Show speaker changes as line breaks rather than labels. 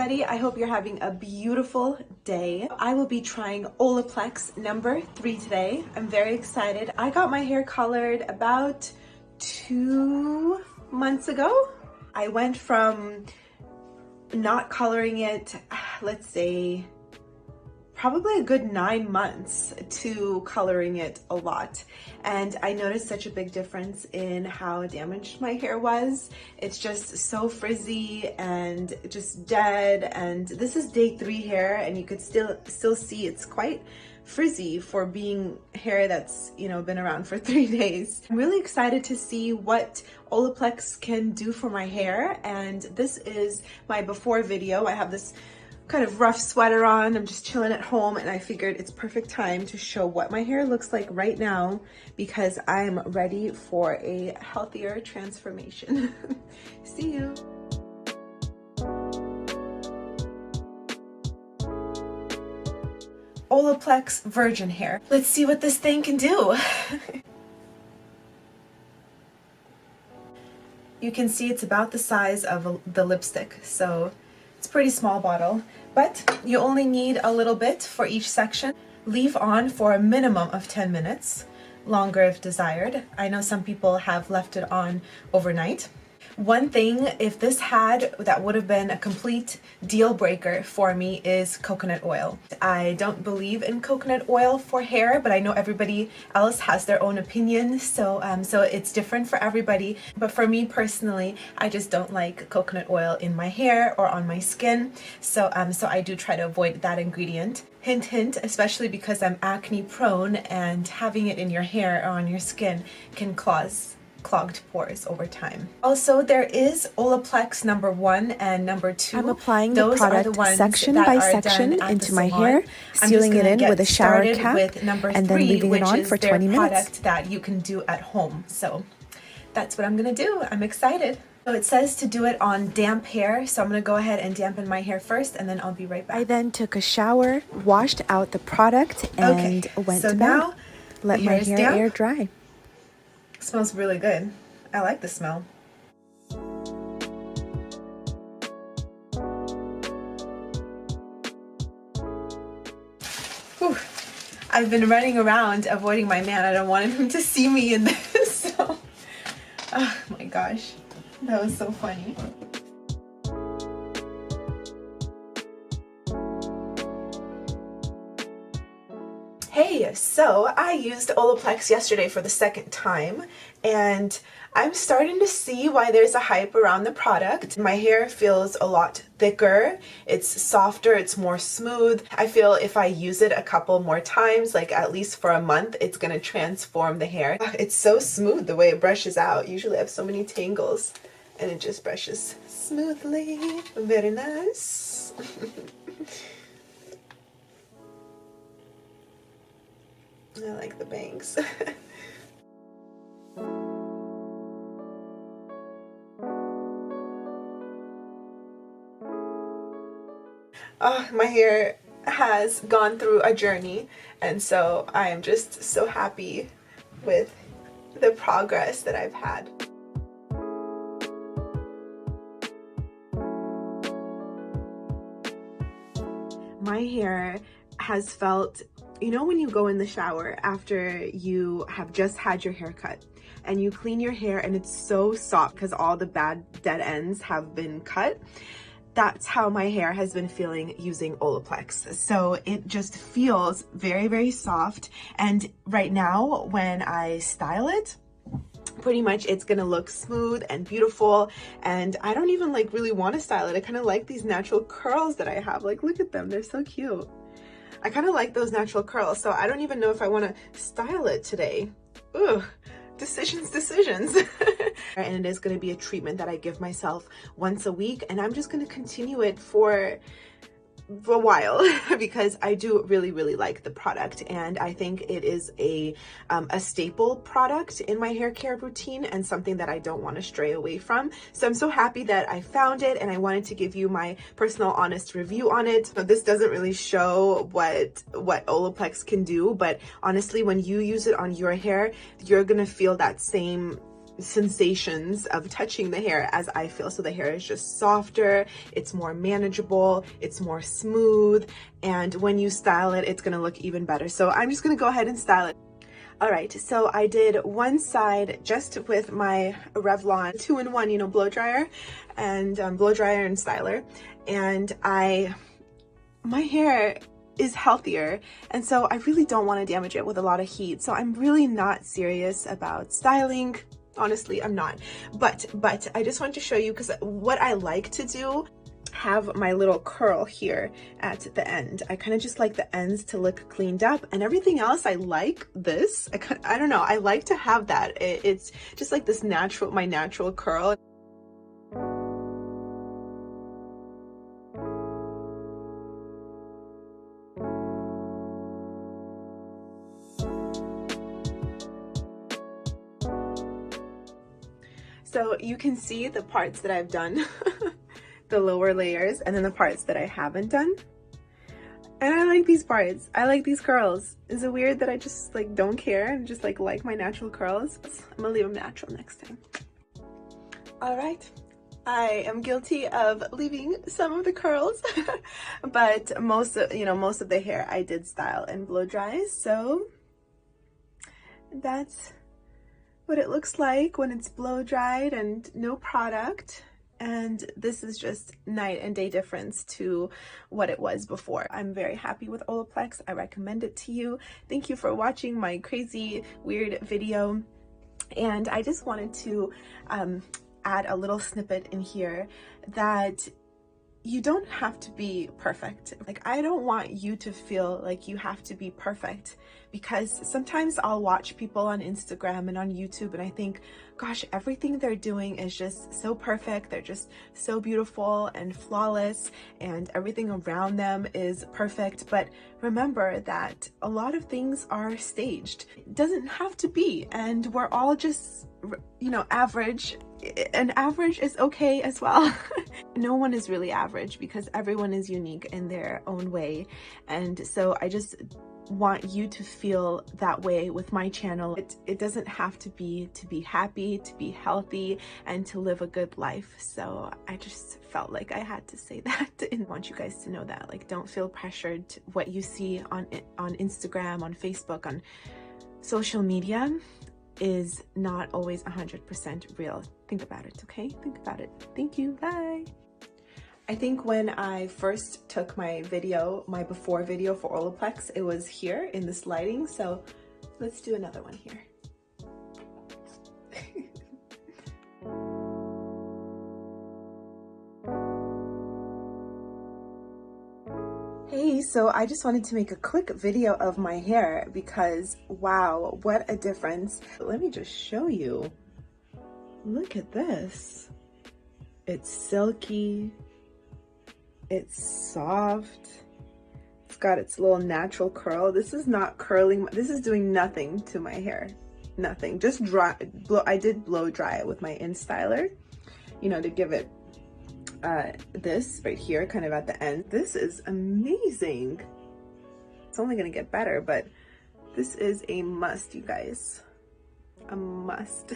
everybody. I hope you're having a beautiful day. I will be trying Olaplex number 3 today. I'm very excited. I got my hair colored about 2 months ago. I went from not coloring it, let's say, probably a good 9 months to coloring it a lot. And I noticed such a big difference in how damaged my hair was. It's just so frizzy and just dead. And this is day 3 hair, and you could still see it's quite frizzy for being hair that's, you know, been around for 3 days. I'm really excited to see what Olaplex can do for my hair. And this is my before video. I have this kind of rough sweater on. I'm just chilling at home, and I figured it's perfect time to show what my hair looks like right now because I'm ready for a healthier transformation. See you. Olaplex virgin hair. Let's see what this thing can do. You can see it's about the size of the lipstick, so it's a pretty small bottle, but you only need a little bit for each section. Leave on for a minimum of 10 minutes, longer if desired. I know some people have left it on overnight. One thing, if this had, that would have been a complete deal breaker for me is coconut oil. I don't believe in coconut oil for hair, but I know everybody else has their own opinion, so it's different for everybody. But for me personally, I just don't like coconut oil in my hair or on my skin, so I do try to avoid that ingredient. Hint, hint, especially because I'm acne prone, and having it in your hair or on your skin can cause clogged pores over time. Also, there is Olaplex number 1 and number 2.
I'm applying the product section by section into my hair,
I'm
sealing it in with a shower cap,
with number 3,
and then leaving it on for 20 minutes.
Product that you can do at home. So that's what I'm gonna do. I'm excited. So it says to do it on damp hair, so I'm gonna go ahead and dampen my hair first, and then I'll be right back.
I then took a shower, washed out the product, and went to bed. Let my hair air dry.
It smells really good. I like the smell. Whew. I've been running around avoiding my man. I don't want him to see me in this. So. Oh my gosh, that was so funny. Hey, so I used Olaplex yesterday for the 2nd time, and I'm starting to see why there's a hype around the product. My hair feels a lot thicker, it's softer, it's more smooth. I feel if I use it a couple more times, like at least for a month, it's gonna transform the hair. It's so smooth the way it brushes out. Usually I have so many tangles, and it just brushes smoothly. Very nice. I like the bangs. Oh, my hair has gone through a journey, and so I am just so happy with the progress that I've had. My hair has felt, you know, when you go in the shower after you have just had your haircut and you clean your hair and it's so soft because all the bad dead ends have been cut. That's how my hair has been feeling using Olaplex. So it just feels very, very soft. And right now when I style it, pretty much it's gonna look smooth and beautiful, and I don't even like really want to style it. I kind of like these natural curls that I have. Like, look at them, they're so cute. I kind of like those natural curls, so I don't even know if I want to style it today. Ugh, decisions. And it is going to be a treatment that I give myself once a week, and I'm just going to continue it for a while because I do really, really like the product, and I think it is a staple product in my hair care routine and something that I don't want to stray away from. So I'm so happy that I found it, and I wanted to give you my personal honest review on it. So this doesn't really show what Olaplex can do, but honestly, when you use it on your hair, you're gonna feel that same sensations of touching the hair as I feel. So the hair is just softer, it's more manageable, it's more smooth, and when you style it, it's gonna look even better. So I'm just gonna go ahead and style it. All right, so I did one side just with my Revlon 2-in-1, you know, blow dryer and styler, and my hair is healthier, and so I really don't want to damage it with a lot of heat. So I'm really not serious about styling. Honestly, I'm not. But I just want to show you, because what I like to do, have my little curl here at the end. I kind of just like the ends to look cleaned up, and everything else I like this. I don't know, I like to have that. It's just like this natural, my natural curl. So you can see the parts that I've done, the lower layers, and then the parts that I haven't done. And I like these parts. I like these curls. Is it weird that I just like don't care and just like my natural curls? I'm gonna leave them natural next time. All right. I am guilty of leaving some of the curls, but most of the hair I did style and blow dry. So that's what it looks like when it's blow dried and no product. And this is just night and day difference to what it was before. I'm very happy with Olaplex. I recommend it to you. Thank you for watching my crazy, weird video. And I just wanted to add a little snippet in here that you don't have to be perfect. Like, I don't want you to feel like you have to be perfect, because sometimes I'll watch people on Instagram and on YouTube and I think, gosh, everything they're doing is just so perfect. They're just so beautiful and flawless, and everything around them is perfect. But remember that a lot of things are staged. It doesn't have to be, and we're all just, you know, average. And average is okay as well. No one is really average, because everyone is unique in their own way. And so I just want you to feel that way with my channel. It doesn't have to be happy, to be healthy, and to live a good life. So I just felt like I had to say that, and want you guys to know that. Like, don't feel pressured. What you see on Instagram, on Facebook, on social media is not always 100% real. Think about it, okay? Think about it. Thank you, bye. I think when I first took my before video for Olaplex, it was here in this lighting, so let's do another one here. Hey, so I just wanted to make a quick video of my hair because, wow, what a difference. Let me just show you. Look at this. It's silky. It's soft. It's got its little natural curl. This is not curling. This is doing nothing to my hair. Nothing. Just dry. I did blow dry it with my InStyler, you know, to give it this right here kind of at the end. This is amazing. It's only gonna get better, but this is a must, you guys. A must.